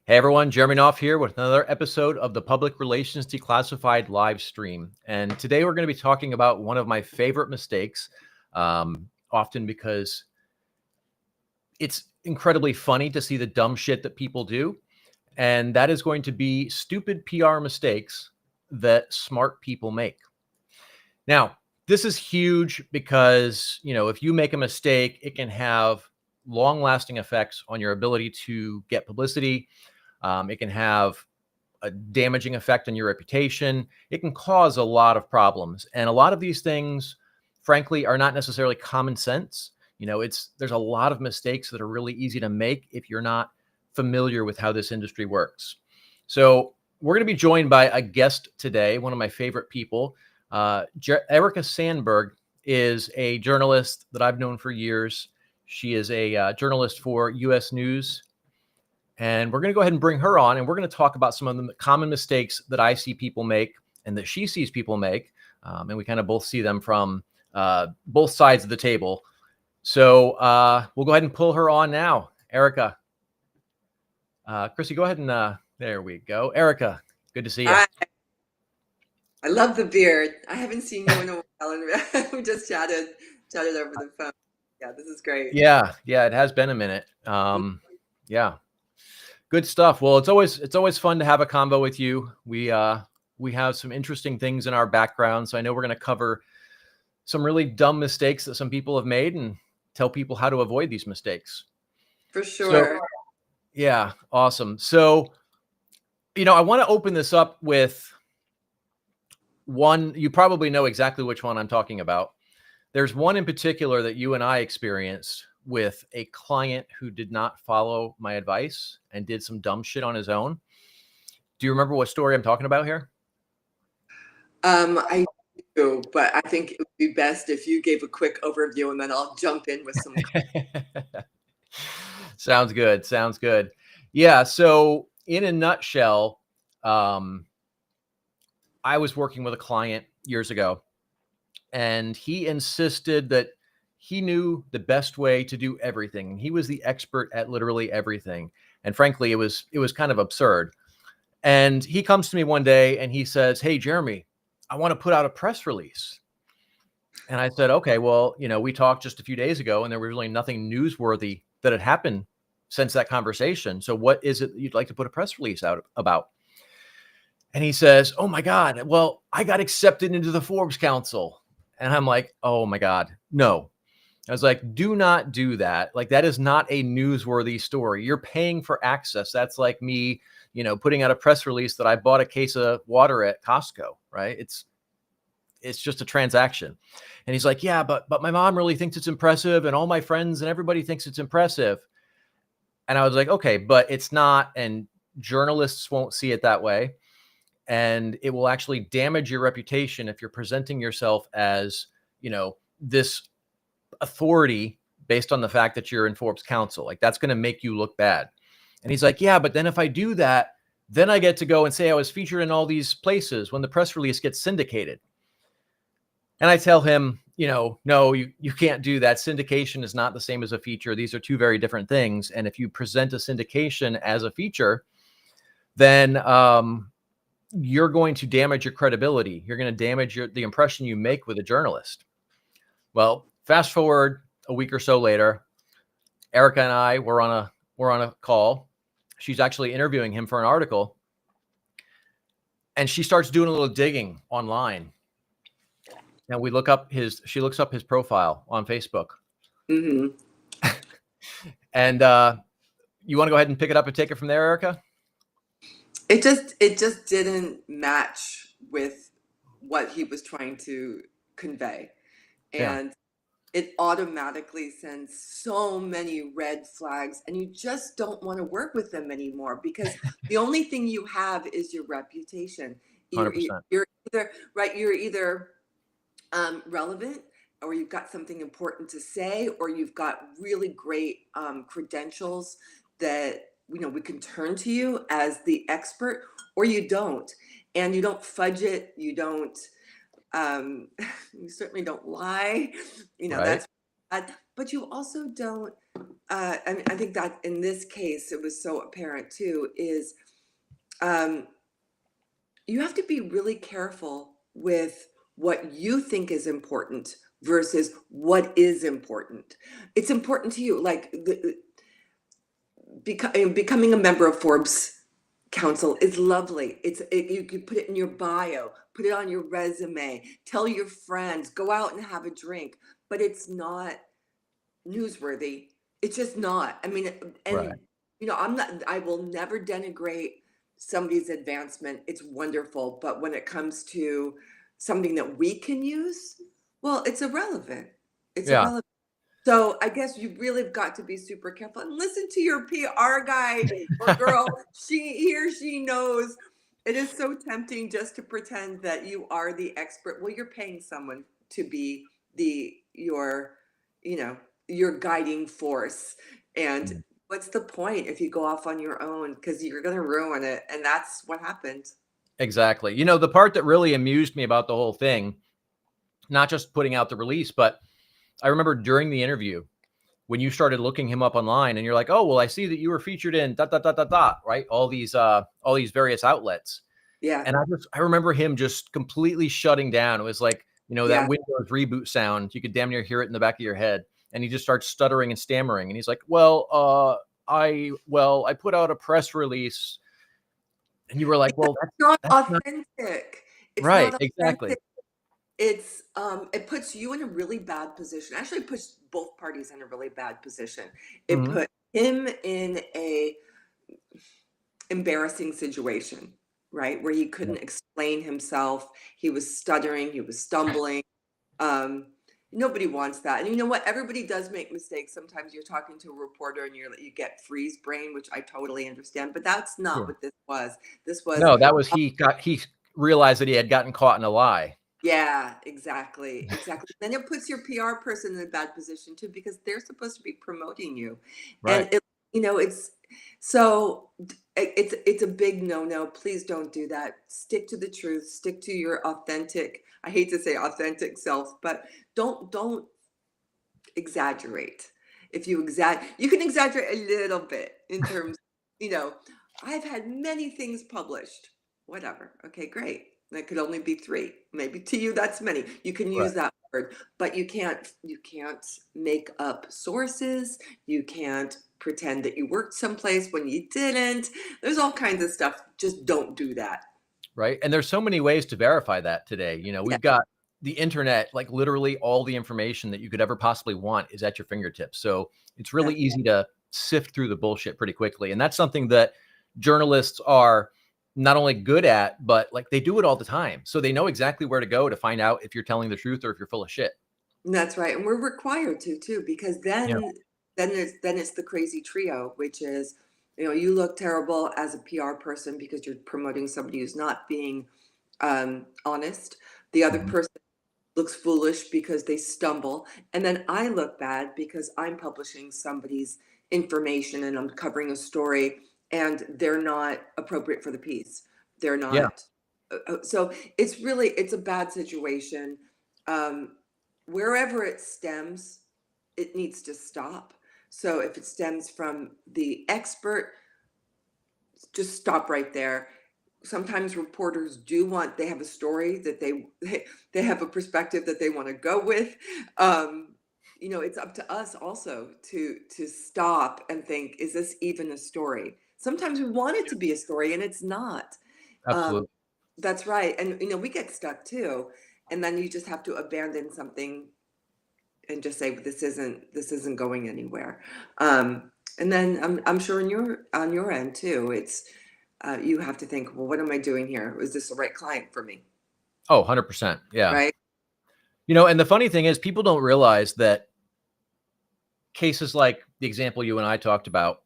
Hey everyone, Jeremy Knopf here with another episode of the Public Relations Declassified live stream. And today we're going to be talking about one of my favorite mistakes, often because it's incredibly funny to see the dumb shit that people do. And that is going to be stupid PR mistakes that smart people make. Now, this is huge because, if you make a mistake, it can have long-lasting effects on your ability to get publicity. It can have a damaging effect on your reputation. It can cause a lot of problems. And a lot of these things, frankly, are not necessarily common sense. There's a lot of mistakes that are really easy to make if you're not familiar with how this industry works. So we're going to be joined by a guest today, one of my favorite people. Erica Sandberg is a journalist that I've known for years. She is a journalist for U.S. News. And we're going to go ahead and bring her on, and we're going to talk about some of the common mistakes that I see people make and that she sees people make. And we kind of both see them from both sides of the table. So we'll go ahead and pull her on now. Erica. Chrissy, go ahead and there we go. Erica, good to see you. I love the beard. I haven't seen you in a while, and we just chatted over the phone. Yeah, this is great. Yeah, it has been a minute. Yeah. Good stuff. Well, it's always fun to have a convo with you. We have some interesting things in our background, so I know we're going to cover some really dumb mistakes that some people have made and tell people how to avoid these mistakes. For sure. So, yeah, awesome. So, I want to open this up with one. You probably know exactly which one I'm talking about. There's one in particular that you and I experienced with a client who did not follow my advice and did some dumb shit on his own. Do you remember what story I'm talking about here? I do, but I think it would be best if you gave a quick overview and then I'll jump in with some. Sounds good. Yeah. So in a nutshell, I was working with a client years ago, and he insisted that he knew the best way to do everything. He was the expert at literally everything. And frankly, it was kind of absurd. And he comes to me one day and he says, "Hey, Jeremy, I want to put out a press release." And I said, "Okay, well, we talked just a few days ago and there was really nothing newsworthy that had happened since that conversation. So what is it you'd like to put a press release out about?" And he says, "Oh my God, well, I got accepted into the Forbes Council." And I'm like, "Oh my God, no." I was like, do not do that. Like, that is not a newsworthy story. You're paying for access. That's like me, putting out a press release that I bought a case of water at Costco, right? It's just a transaction. And he's like, "Yeah, but my mom really thinks it's impressive, and all my friends and everybody thinks it's impressive." And I was like, "Okay, but it's not, and journalists won't see it that way. And it will actually damage your reputation if you're presenting yourself as, this authority based on the fact that you're in Forbes Council. Like, that's going to make you look bad." And he's like, "Yeah, but then if I do that, then I get to go and say I was featured in all these places when the press release gets syndicated." And I tell him, no, you can't do that. Syndication is not the same as a feature. These are two very different things. And if you present a syndication as a feature, then you're going to damage your credibility. You're going to damage the impression you make with a journalist. Well, fast forward a week or so later, Erica and I were on a call. She's actually interviewing him for an article, and she starts doing a little digging online. And she looks up his profile on Facebook. Mm-hmm. And you want to go ahead and pick it up and take it from there, Erica? It just didn't match with what he was trying to convey. And it automatically sends so many red flags, and you just don't want to work with them anymore because the only thing you have is your reputation. 100%. You're either relevant, or you've got something important to say, or you've got really great credentials that we can turn to you as the expert, or you don't. And you don't fudge it. You don't you certainly don't lie. Right. bad, but you also don't, I mean, I think that in this case, it was so apparent too, is um, you have to be really careful with what you think is important versus what is important. It's important to you, like becoming a member of Forbes Council is lovely. You can put it in your bio, put it on your resume, tell your friends, go out and have a drink, but it's not newsworthy. It's just not. I mean, Right. and I'm not, I will never denigrate somebody's advancement. It's wonderful. But when it comes to something that we can use, well, it's irrelevant. It's Yeah. irrelevant. So I guess you really have got to be super careful and listen to your PR guy or girl. He or she knows. It is so tempting just to pretend that you are the expert. Well, you're paying someone to be you know, your guiding force. And Mm. what's the point if you go off on your own? Because you're going to ruin it. And that's what happened. Exactly. The part that really amused me about the whole thing, not just putting out the release, but I remember during the interview when you started looking him up online and you're like, oh, well, I see that you were featured in dot, dot, dot, dot, dot, right? All these various outlets. Yeah. And I remember him just completely shutting down. It was like, that Yeah. Windows reboot sound. You could damn near hear it in the back of your head. And he just starts stuttering and stammering. And he's like, well, I put out a press release. And you were like, well, It's not that's not authentic. It's right. not Exactly. authentic. It puts you in a really bad position. Actually, it puts both parties in a really bad position. It Mhm. put him in a embarrassing situation, right? Where he Yeah. couldn't explain himself. He was stuttering, he was stumbling. Um, Nobody wants that. And you know what? Everybody does make mistakes. Sometimes you're talking to a reporter and you get freeze brain, which I totally understand, but that's not Sure. what this was. This was No, that was he realized that he had gotten caught in a lie. Yeah, exactly, exactly. Then it puts your PR person in a bad position too, because they're supposed to be promoting you, and Right. it's so it's a big no-no. Please don't do that. Stick to the truth. Stick to your authentic. I hate to say authentic self, but don't exaggerate. If you can exaggerate a little bit in terms, you know, I've had many things published. Whatever. Okay, great. That could only be three. Maybe to you that's many. You can Right. use that word, but you can't make up sources. You can't pretend that you worked someplace when you didn't. There's all kinds of stuff. Just don't do that. Right. And there's so many ways to verify that today. Yeah. We've got the internet, like literally all the information that you could ever possibly want is at your fingertips. So it's really That's easy to sift through the bullshit pretty quickly. And that's something that journalists are not only good at, but like they do it all the time. So they know exactly where to go to find out if you're telling the truth or if you're full of shit. That's right, and we're required to too, because Yeah. then it's the crazy trio, which is, you look terrible as a PR person because you're promoting somebody who's not being honest. The other Mhm. person looks foolish because they stumble, and then I look bad because I'm publishing somebody's information and I'm covering a story, and they're not appropriate for the piece. They're Yeah. not. So it's a bad situation. Um, Wherever it stems, it needs to stop. So if it stems from the expert, just stop right there. Sometimes reporters they have a story that they have a perspective that they want to go with. It's up to us also to stop and think, is this even a story? Sometimes we want it to be a story and it's not. Um, Absolutely. that's right. And we get stuck too. And then you just have to abandon something and just say this isn't going anywhere. And then I'm sure on your end too, it's you have to think, well, what am I doing here? Is this the right client for me? Oh, 100%. Yeah. Right? And the funny thing is people don't realize that cases like the example you and I talked about,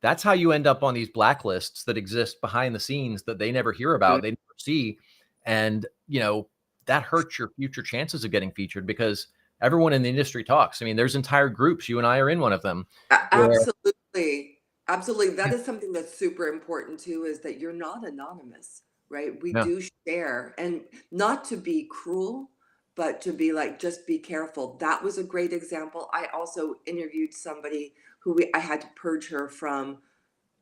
that's how you end up on these blacklists that exist behind the scenes that they never hear Mhm. about, they never see. And, that hurts your future chances of getting featured because everyone in the industry talks. I mean, there's entire groups, you and I are in one of them where, Absolutely. Absolutely. That is something that's super important too, is that you're not anonymous, right? We no, do share, and not to be cruel, but to be like, just be careful. That was a great example. I also interviewed somebody who I had to purge her from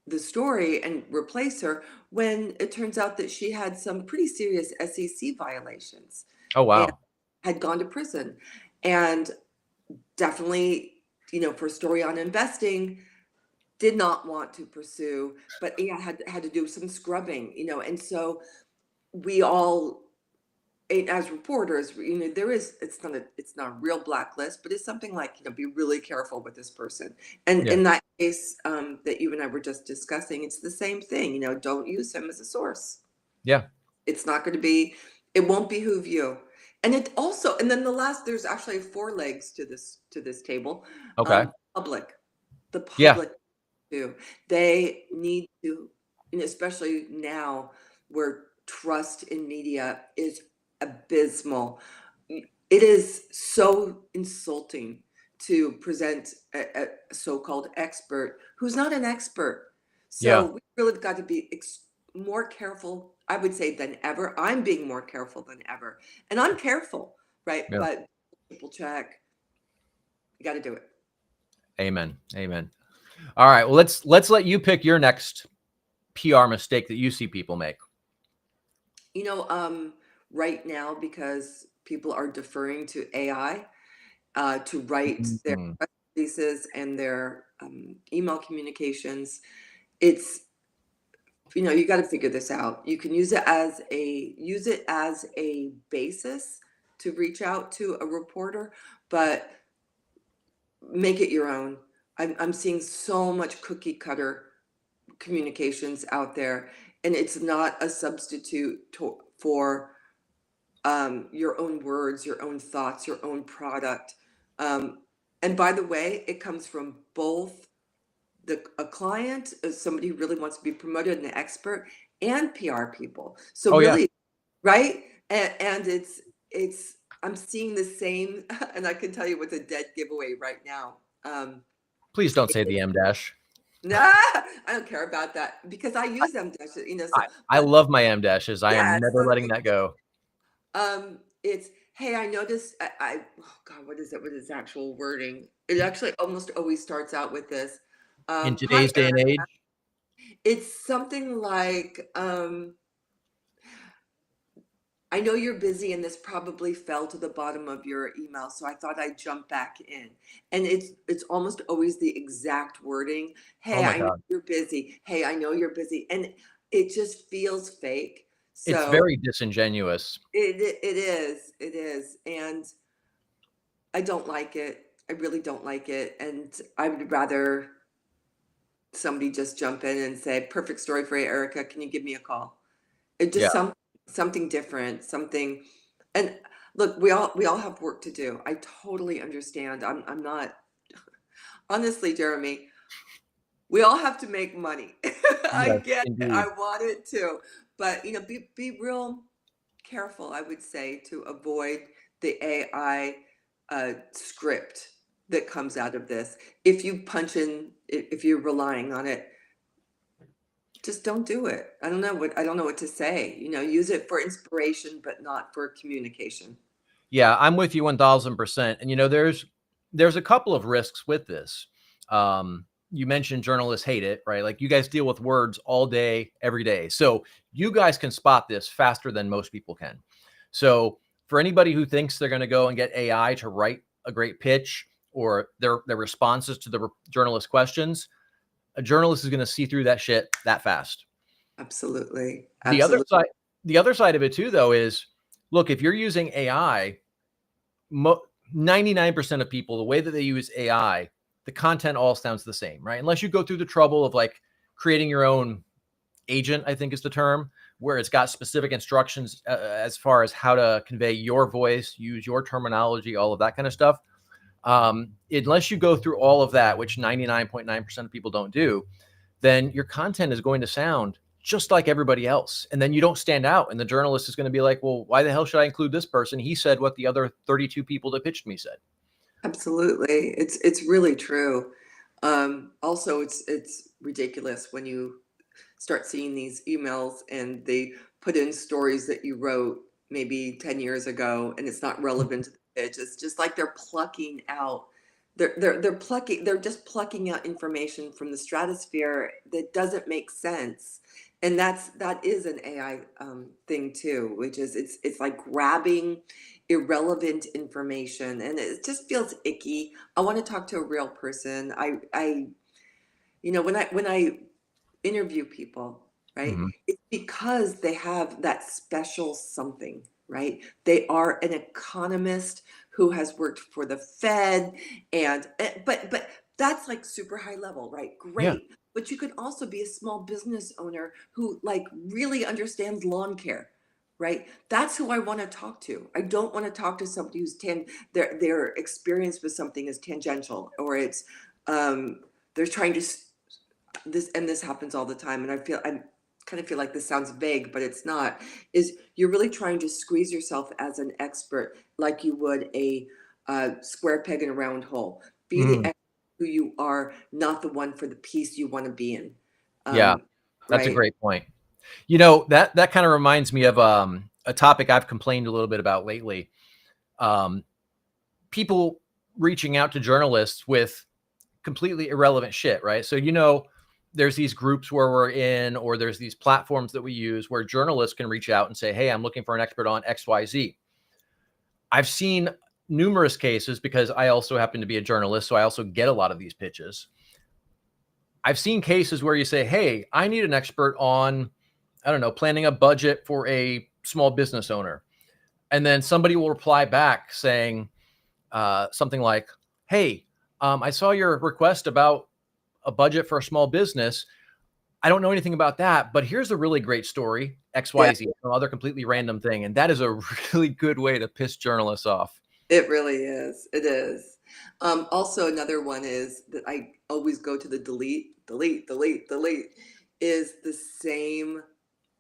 the story and replace her when it turns out that she had some pretty serious SEC violations Oh, and wow. had gone to prison. And definitely, for a story on investing, did not want to pursue, but yeah, had to do some scrubbing, and so we all, as reporters, it's not a real blacklist, but it's something like, be really careful with this person. And Yeah. in that case, that you and I were just discussing, it's the same thing, don't use him as a source. Yeah. It's not going to be, it won't behoove you. And it also, and then there's actually 4 legs to this table. Okay. Public, the Yeah. public too. They need to, and especially now where trust in media is abysmal. It is so insulting to present a so-called expert who's not an expert. Yeah. So we really have got to be more careful, I would say, than ever. I'm being more careful than ever. And I'm careful, right? Yeah. But triple check. You got to do it. Amen. Amen. All right. Well, let's let you pick your next PR mistake that you see people make. Right now, because people are deferring to AI to write their Mhm. press releases and their email communications, it's, you got to figure this out. You can use it as a basis to reach out to a reporter, but make it your own. I'm seeing so much cookie cutter communications out there, and it's not a substitute for your own words, your own thoughts, your own product. And by the way, it comes from both a client, somebody who really wants to be promoted, an expert, and PR people. So Oh, yeah. really, right? And it's I'm seeing the same, and I can tell you what's a dead giveaway right now. Please don't say the M dash. Nah, I don't care about that because I use them, so I but love my M dashes. I am yeah, never so letting that go. it's, hey, I noticed, oh God, what is it? What is actual wording? It actually almost always starts out with this. In Hi, today's day and Erica. age. It's something like, I know you're busy and this probably fell to the bottom of your email, so I thought I'd jump back in. And it's almost always the exact wording. Oh Hey, my I know God. you're busy. Hey, I know you're busy. And it just feels fake. It's So very disingenuous. it is. And I don't like it. I really don't like it. And I would rather somebody just jump in and say, perfect story for you, Erica. Can you give me a call? It Yeah. just something different, something. And look, we all have work to do. I totally understand. I'm not, honestly, Jeremy, we all have to make money. I Yes, get it. I indeed. want it too. But be real careful, I would say, to avoid the AI script that comes out of this. If you punch in, if you're relying on it, just don't do it. I don't know what to say. Use it for inspiration, but not for communication. Yeah, I'm with you 1000%. And there's a couple of risks with this. You mentioned journalists hate it, right? Like you guys deal with words all day, every day. So you guys can spot this faster than most people can. So for anybody who thinks they're going to go and get AI to write a great pitch or their responses to the journalist questions, a journalist is going to see through that shit that fast. Absolutely. The other Absolutely. side, the other side of it too, though, is look, if you're using AI, 99% of people, the way that they use AI, the content all sounds the same, right? Unless you go through the trouble of like creating your own agent, I think is the term, where it's got specific instructions as far as how to convey your voice, use your terminology, all of that kind of stuff. Unless you go through all of that, which 99.9% of people don't do, then your content is going to sound just like everybody else. And then you don't stand out. And the journalist is going to be like, well, why the hell should I include this person? He said what the other 32 people that pitched me said. Absolutely. It's really true. Also, it's ridiculous when you start seeing these emails and they put in stories that you wrote maybe 10 years ago, and it's not relevant to the pitch. It's just like they're plucking out, they're just plucking out information from the stratosphere that doesn't make sense. And that is an AI thing too, which is it's like grabbing irrelevant information, and it just feels icky. I want to talk to a real person. When I interview people, right? Hmm. It's because they have that special something, right? They are an economist who has worked for the Fed, and but that's like super high level, right? Yeah. Great. But you could also be a small business owner who like really understands lawn care, right? That's who I want to talk to. I don't want to talk to somebody who's their experience with something is tangential, or it's they're trying to this happens all the time, and I kind of feel like this sounds vague, but it's not. Is you're really trying to squeeze yourself as an expert, like you would a square peg in a round hole. Be the Hmm. expert who you are, not the one for the piece you want to be in. Yeah. Um, That's a right? great point. You know, that kind of reminds me of a topic I've complained a little bit about lately. Um, People reaching out to journalists with completely irrelevant shit, right? So, there's these groups where we're in, or there's these platforms that we use where journalists can reach out and say, hey, I'm looking for an expert on XYZ. I've seen numerous cases because I also happen to be a journalist, so I also get a lot of these pitches. I've seen cases where you say, hey, I need an expert on, I don't know, planning a budget for a small business owner. And then somebody will reply back saying something like, hey, I saw your request about a budget for a small business. I don't know anything about that, but here's a really great story, Yeah, XYZ, some other completely random thing. And that is a really good way to piss journalists off. it really is. It is. Also, another one is that I always go to the delete, is the same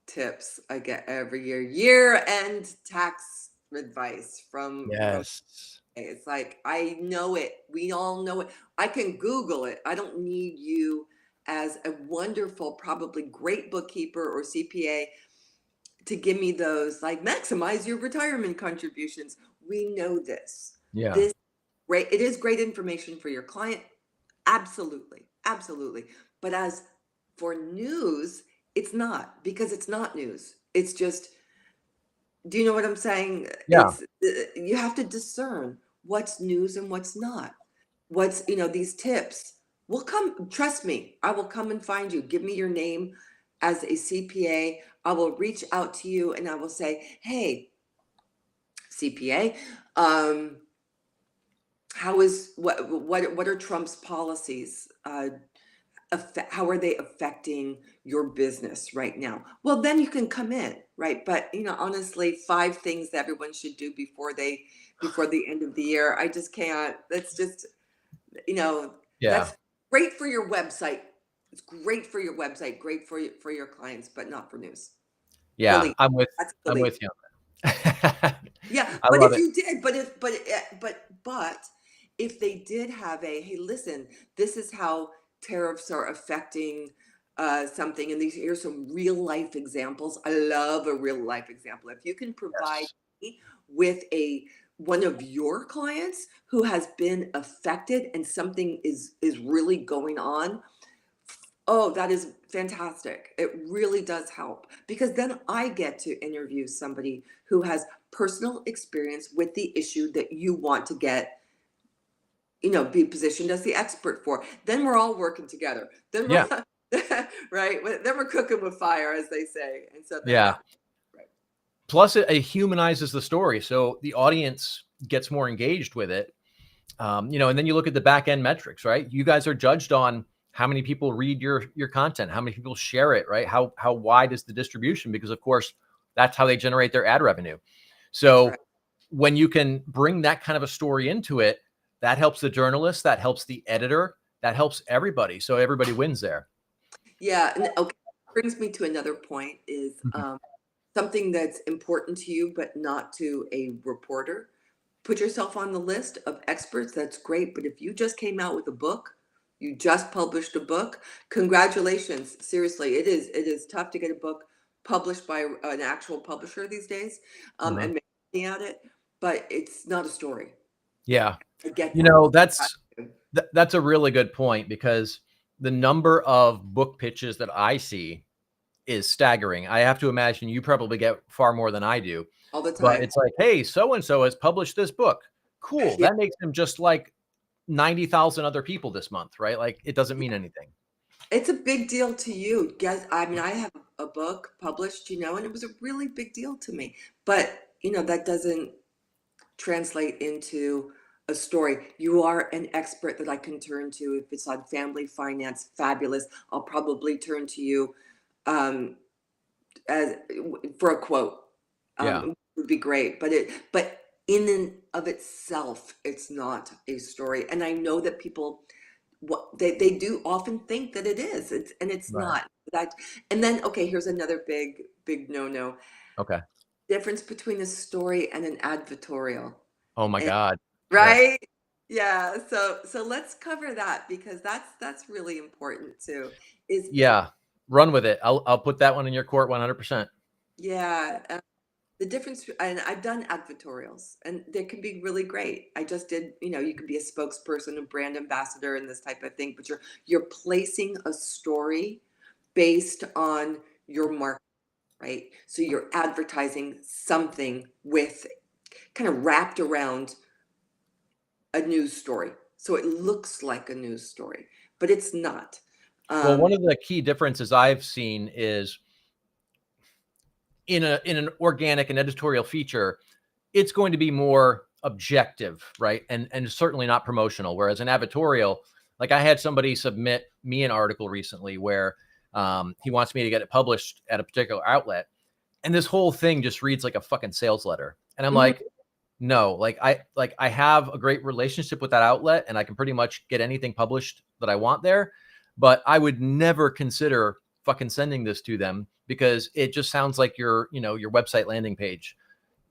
tips I get every year. Year-end tax advice from Yes. it's like I know it. We all know it. I can Google it. I don't need you as a wonderful, probably great bookkeeper or CPA to give me those like maximize your retirement contributions. We know this. Yeah. This great. It is great information for your client. Absolutely. Absolutely. But as for news, it's not, because it's not news. It's just, do you know what I'm saying? Yeah. It's you have to discern what's news and what's not. What's, these tips. We'll come, trust me, I will come and find you. Give me your name as a CPA. I will reach out to you and I will say, hey, CPA, what are Trump's policies? How are they affecting your business right now? Well, then you can come in, right? But honestly, 5 things that everyone should do before the end of the year. I just can't. That's just, Yeah. that's great for your website. It's great for your website, great for your clients, but not for news. Yeah. Delete. That's I'm delete. with you on that. Yeah, I but love if it. you did, but if they did have hey, listen, this is how tariffs are affecting something, and here's some real life examples. I love a real life example. If you can provide Yes. me with one of your clients who has been affected and something is really going on. Oh, that is fantastic. It really does help, because then I get to interview somebody who has personal experience with the issue that you want to get, be positioned as the expert for. Then we're all working together. Then Yeah. we're right. Then we're cooking with fire, as they say. And so then Yeah. that, right. Plus, it humanizes the story. So the audience gets more engaged with it. And then you look at the back end metrics, right? You guys are judged on how many people read your content, how many people share it, right? How wide is the distribution? Because of course, that's how they generate their ad revenue. That's right. So when you can bring that kind of a story into it, that helps the journalist, that helps the editor, that helps everybody. So everybody wins there. Yeah. And okay, brings me to another point is Mhm. something that's important to you, but not to a reporter. Put yourself on the list of experts. That's great. But if you just came out with a book, you just published a book, congratulations. Seriously, it is tough to get a book published by an actual publisher these days, Uh-huh. and make money at it, but it's not a story. Yeah. I get You that. know, that's a really good point, because the number of book pitches that I see is staggering. I have to imagine you probably get far more than I do, All the but time. it's like, hey, so and so has published this book. Cool. Yeah. That makes him just like 90,000 other people this month, right? Like, it doesn't mean anything. It's a big deal to you. Guess, I mean, I have a book published, and it was a really big deal to me. But, that doesn't translate into a story. You are an expert that I can turn to. If it's on family finance, fabulous. I'll probably turn to you um, as for a quote. Yeah. It would be great. But in and of itself, it's not a story. And I know that people they do often think that it is. It's Right. not. That and then okay, here's another big no. Okay. Difference between a story and an advertorial. Oh my And God. Yes. right? Yeah. So let's cover that because that's really important too. Is Yeah. Run with it. I'll put that one in your court 100%. yeah. The difference, and I've done advertorials, and they can be really great. I just did, you can be a spokesperson, a brand ambassador, and this type of thing. But you're placing a story based on your market, right? So you're advertising something with kind of wrapped around a news story, so it looks like a news story, but it's not. Well, one of the key differences I've seen is in an organic and editorial feature, it's going to be more objective, right? And certainly not promotional. Whereas an advertorial, like I had somebody submit me an article recently where he wants me to get it published at a particular outlet, and this whole thing just reads like a fucking sales letter. And I'm Mhm. like, no, I have a great relationship with that outlet, and I can pretty much get anything published that I want there, but I would never consider fucking sending this to them because it just sounds like your website landing page.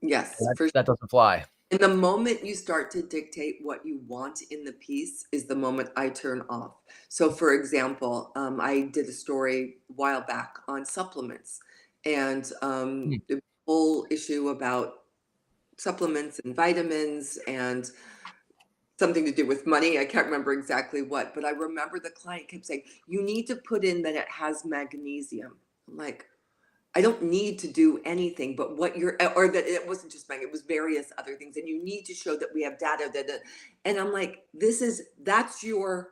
Yes, That doesn't fly. and the moment you start to dictate what you want in the piece is the moment I turn off. So, for example, I did a story a while back on supplements and Hmm. the whole issue about supplements and vitamins and something to do with money. I can't remember exactly what, but I remember the client kept saying, you need to put in that it has magnesium. I'm like, I don't need to do anything, but what you're, or that it wasn't just Meg, it was various other things. And you need to show that we have data that, and I'm like, that's your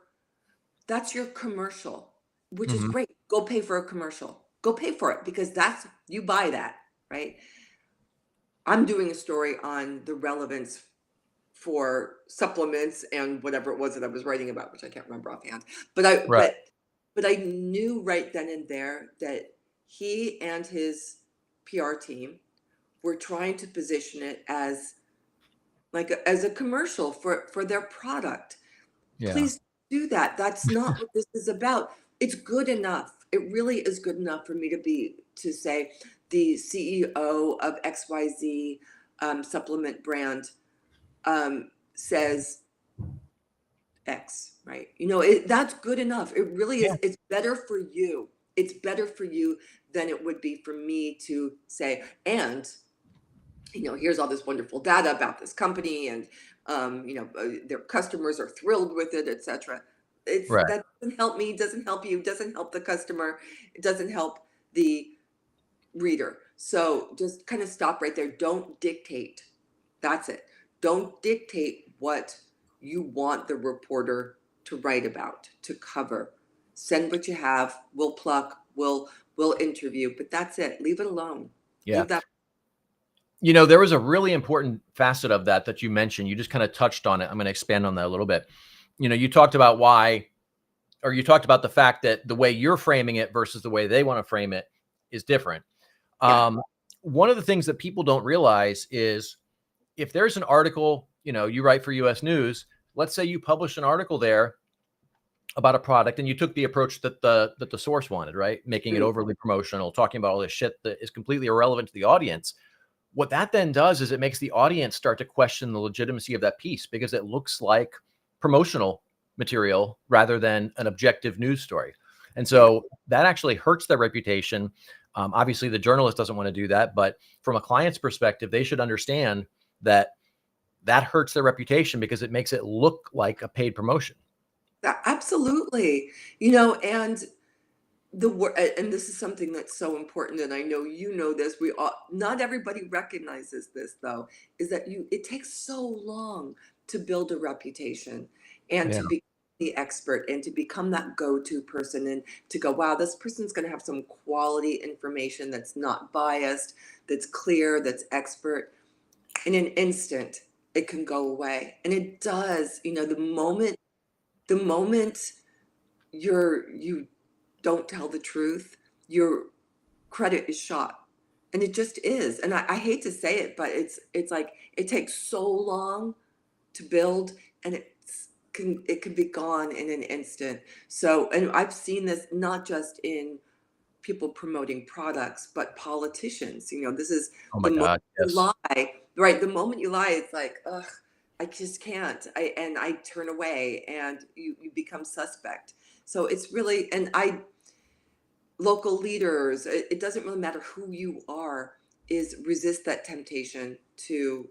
commercial, which is Mhm. great. Go pay for a commercial. Go pay for it because you buy that, right? I'm doing a story on the relevance for supplements and whatever it was that I was writing about, which I can't remember offhand. But Right. I knew right then and there that he and his PR team were trying to position it as as a commercial for their product. Yeah. Please do that. That's not what this is about. It's good enough. It really is good enough for me to say the CEO of XYZ supplement brand says X, right? That's good enough. It really Yeah. is. It's better for you. It's better for you than it would be for me to say, and here's all this wonderful data about this company, and their customers are thrilled with it, etc. Right. That doesn't help me, doesn't help you, doesn't help the customer, it doesn't help the reader. So just kind of stop right there. Don't dictate. That's it. Don't dictate what you want the reporter to write about, to cover. Send what you have. We'll pluck. We'll interview. But that's it. Leave it alone. Yeah. Leave that. There was a really important facet of that you mentioned. You just kind of touched on it. I'm going to expand on that a little bit. You talked about you talked about the fact that the way you're framing it versus the way they want to frame it is different. Yeah. One of the things that people don't realize is if there's an article, you write for US News, let's say you publish an article there about a product and you took the approach that the source wanted, right? Making it overly promotional, talking about all this shit that is completely irrelevant to the audience. What that then does is it makes the audience start to question the legitimacy of that piece because it looks like promotional material rather than an objective news story. And so that actually hurts their reputation. Obviously, the journalist doesn't want to do that, but from a client's perspective, they should understand that that hurts their reputation because it makes it look like a paid promotion. Absolutely. And and this is something that's so important, and I know you know this. We all, not everybody recognizes this though, is that it takes so long to build a reputation and Yeah. to be the expert and to become that go-to person and to go, wow, this person's going to have some quality information that's not biased, that's clear, that's expert. In an instant, it can go away, and it does. The moment you don't tell the truth, your credit is shot. And it just is. And I hate to say it, but it's like it takes so long to build, and it can be gone in an instant. So, and I've seen this not just in people promoting products, but politicians. This is Oh the my moment God. you Yes. lie, right? The moment you lie, it's like, ugh, I just can't. I turn away, and you become suspect. So it's really, and local leaders, it doesn't really matter who you are, is resist that temptation to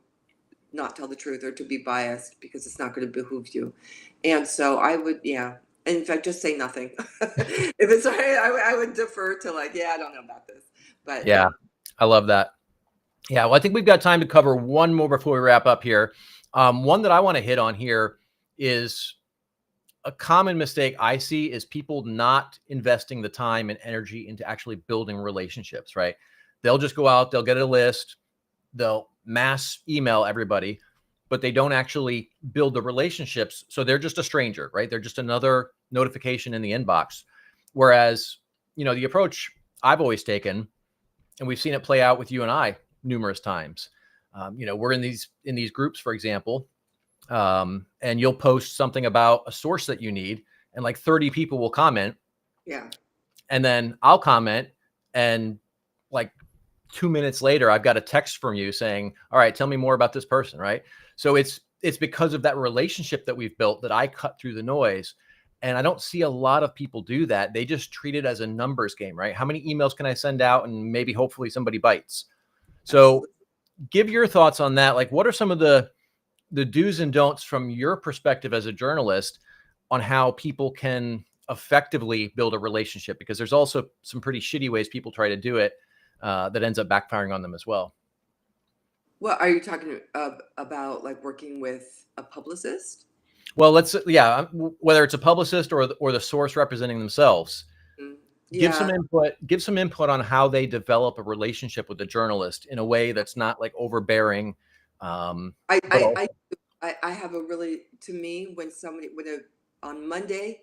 not tell the truth or to be biased, because it's not going to behoove you. And so I would, yeah. And in fact, just say nothing. If it's right, I would defer to like, yeah, I don't know about this. But Yeah. I love that. Yeah. Well, I think we've got time to cover one more before we wrap up here. One that I want to hit on here is a common mistake I see is people not investing the time and energy into actually building relationships, right? They'll just go out, they'll get a list, they'll mass email everybody, but they don't actually build the relationships. So they're just a stranger, right? They're just another notification in the inbox. Whereas, the approach I've always taken, and we've seen it play out with you and I numerous times. We're in these groups, for example, and you'll post something about a source that you need, and like 30 people will comment, yeah, and then I'll comment, and like 2 minutes later, I've got a text from you saying, all right, tell me more about this person, right? So it's because of that relationship that we've built that I cut through the noise. And I don't see a lot of people do that. They just treat it as a numbers game, right? How many emails can I send out, and maybe hopefully somebody bites? So absolutely. give your thoughts on that. Like, what are some of the do's and don'ts from your perspective as a journalist on how people can effectively build a relationship? Because there's also some pretty shitty ways people try to do it that ends up backfiring on them as well. What are you talking about? Like working with a publicist? Well, whether it's a publicist or the source representing themselves, Mm, give some yeah, input, on how they develop a relationship with the journalist in a way that's not like overbearing. I But I also, I I have a really, to me, when somebody, on Monday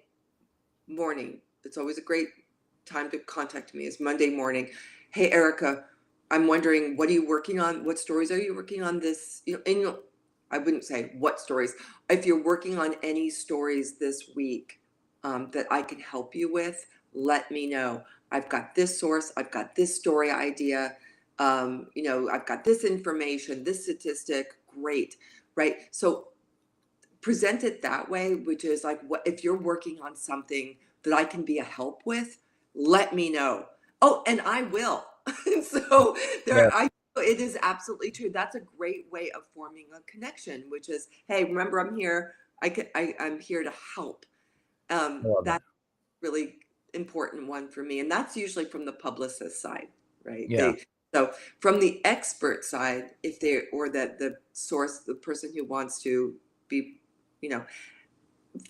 morning, it's always a great time to contact me, is Monday morning. Hey, Erica, I'm wondering, what are you working on? What stories are you working on this? I wouldn't say what stories. If you're working on any stories this week, that I can help you with, let me know. I've got this source, I've got this story idea, I've got this information, this statistic, great, right? So present it that way, which is like, what if you're working on something that I can be a help with, let me know. Oh, and I will. So yeah, it is absolutely true. That's a great way of forming a connection, which is, hey, remember, I'm here. I'm here to help. I love that. That's really important one for me. And that's usually from the publicist side, right? Yeah, So from the expert side, if they, or that the source, the person who wants to be, you know,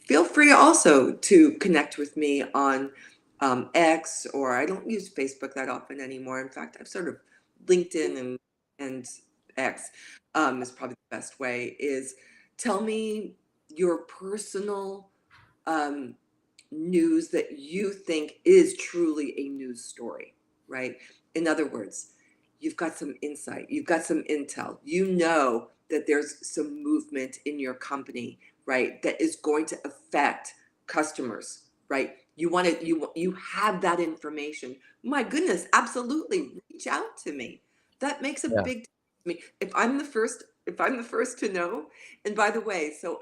feel free also to connect with me on X, or I don't use Facebook that often anymore. In fact, I've sort of LinkedIn and X is probably the best way. Is tell me your personal um, news that you think is truly a news story, right? In other words, you've got some insight, you've got some intel, that there's some movement in your company, right, that is going to affect customers, right? You have that information. My goodness, absolutely, reach out to me. That makes a yeah, big difference to me. If I'm the first to know. And by the way, so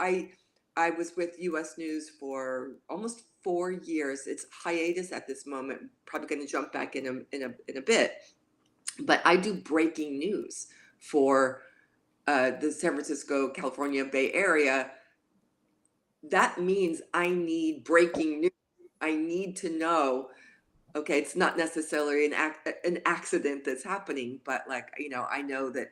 I was with US News for almost 4 years. It's hiatus at this moment. Probably going to jump back in a bit. But I do breaking news for the San Francisco, California Bay Area. That means I need breaking news. I need to know, okay, it's not necessarily an accident that's happening, but like, I know that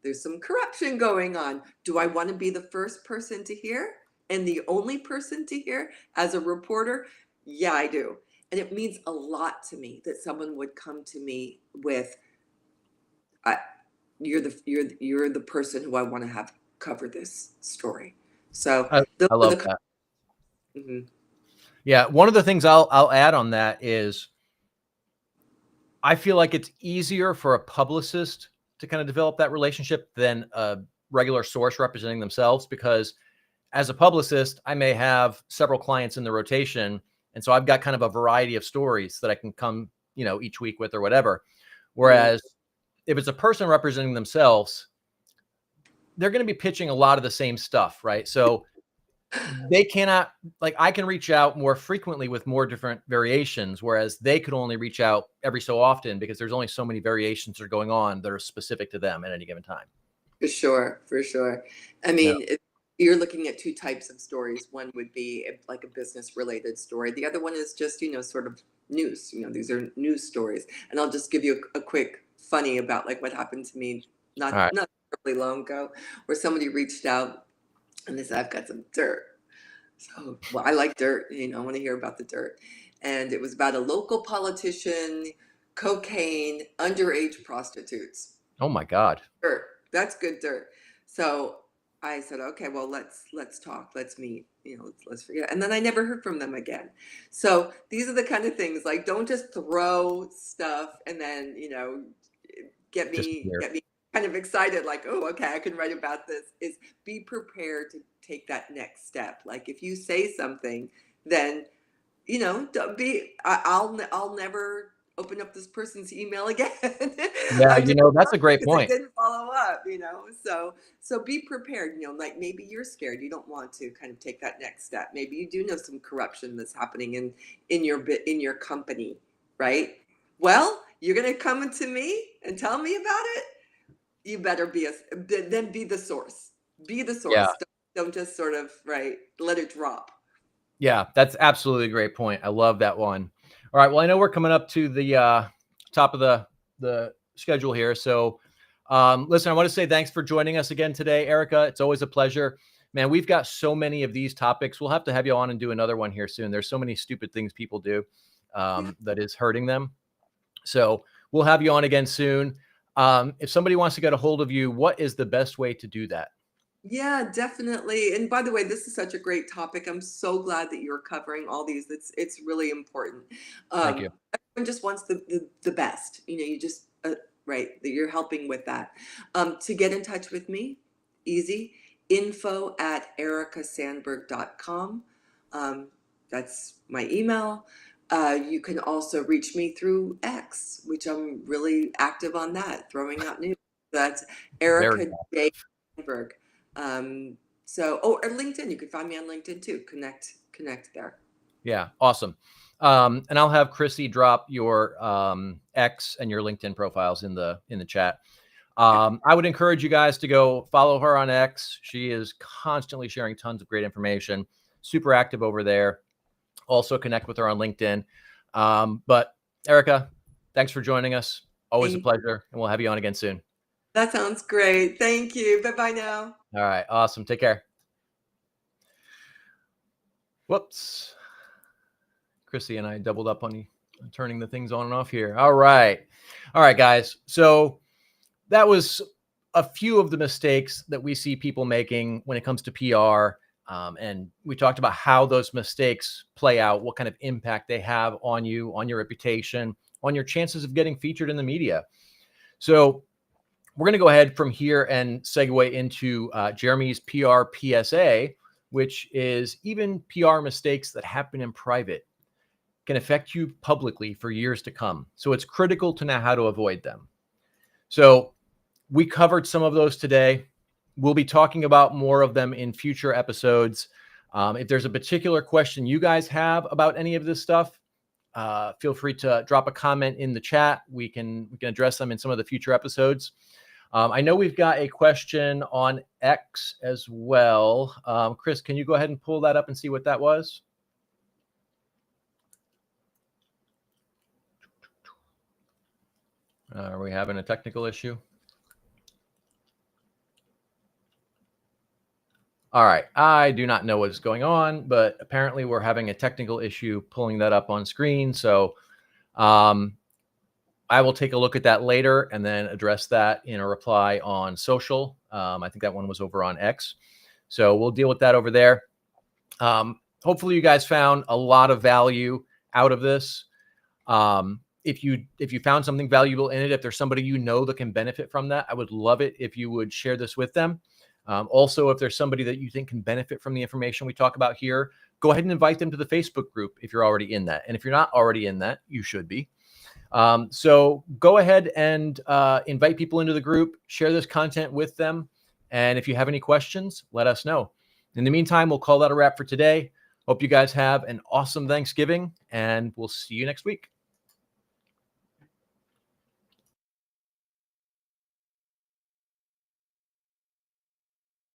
there's some corruption going on. Do I want to be the first person to hear and the only person to hear as a reporter? Yeah, I do. And it means a lot to me that someone would come to me with, you're the person who I want to have cover this story. So those I are love the that. Mhm. Yeah. One of the things I'll add on that is I feel like it's easier for a publicist to kind of develop that relationship than a regular source representing themselves, because as a publicist, I may have several clients in the rotation. And so I've got kind of a variety of stories that I can come, each week with or whatever. Whereas if it's a person representing themselves, they're going to be pitching a lot of the same stuff, right? So they cannot, like, I can reach out more frequently with more different variations, whereas they could only reach out every so often because there's only so many variations that are going on that are specific to them at any given time. For sure, for sure. I Yeah. mean, if you're looking at two types of stories. One would be like a business related story. The other one is just, sort of news. These are news stories. And I'll just give you a quick funny about like what happened to me All right. not really long ago, where somebody reached out and they said, I've got some dirt. So, well, I like dirt, I want to hear about the dirt. And it was about a local politician, cocaine, underage prostitutes. Oh my God. Dirt. That's good dirt. So I said, okay, well, let's talk, let's meet, let's figure it out. And then I never heard from them again. So these are the kind of things, like, don't just throw stuff and then, get me Disappear. kind of excited, like, oh, okay, I can write about this. Is be prepared to take that next step. Like if you say something, then, don't be, I'll never open up this person's email again. Yeah, I'm just that's a great because I point. didn't follow up, so be prepared, like maybe you're scared, you don't want to kind of take that next step. Maybe you do know some corruption that's happening in your company, right? Well, you're going to come to me and tell me about it. You better be the source. Be the Yeah. source. Don't just sort of, right, let it drop. Yeah, that's absolutely a great point. I love that one. All right. Well, I know we're coming up to the top of the schedule here. So listen, I want to say thanks for joining us again today, Erica. It's always a pleasure. Man, we've got so many of these topics. We'll have to have you on and do another one here soon. There's so many stupid things people do that is hurting them. So we'll have you on again soon. If somebody wants to get a hold of you, what is the best way to do that? Yeah, definitely. And by the way, this is such a great topic. I'm so glad that you're covering all these. It's really important. Thank you. Everyone just wants the best. You just right, that you're helping with that. To get in touch with me, easy. info@ericasandberg.com. That's my email. You can also reach me through X, which I'm really active on that, throwing out news. That's Erica J. Sandberg. Or LinkedIn. You can find me on LinkedIn too. Connect there. Yeah, awesome. And I'll have Chrissy drop your X and your LinkedIn profiles in the chat. I would encourage you guys to go follow her on X. She is constantly sharing tons of great information, super active over there. Also connect with her on LinkedIn. But Erica, thanks for joining us. Always a pleasure. And we'll have you on again soon. That sounds great. Thank you. Bye-bye now. All right. Awesome. Take care. Whoops. Chrissy and I doubled up on turning the things on and off here. All right. All right, guys. So that was a few of the mistakes that we see people making when it comes to PR. And we talked about how those mistakes play out, what kind of impact they have on you, on your reputation, on your chances of getting featured in the media. So we're going to go ahead from here and segue into Jeremy's PR PSA, which is even PR mistakes that happen in private can affect you publicly for years to come. So it's critical to know how to avoid them. So we covered some of those today. We'll be talking about more of them in future episodes. If there's a particular question you guys have about any of this stuff, feel free to drop a comment in the chat. We can address them in some of the future episodes. I know we've got a question on X as well. Chris, can you go ahead and pull that up and see what that was? Are we having a technical issue? All right, I do not know what's going on, but apparently we're having a technical issue pulling that up on screen. So I will take a look at that later and then address that in a reply on social. I think that one was over on X. So we'll deal with that over there. Hopefully you guys found a lot of value out of this. If you found something valuable in it, if there's somebody you know that can benefit from that, I would love it if you would share this with them. Also, if there's somebody that you think can benefit from the information we talk about here, go ahead and invite them to the Facebook group if you're already in that. And if you're not already in that, you should be. So go ahead and invite people into the group, share this content with them. And if you have any questions, let us know. In the meantime, we'll call that a wrap for today. Hope you guys have an awesome Thanksgiving, and we'll see you next week.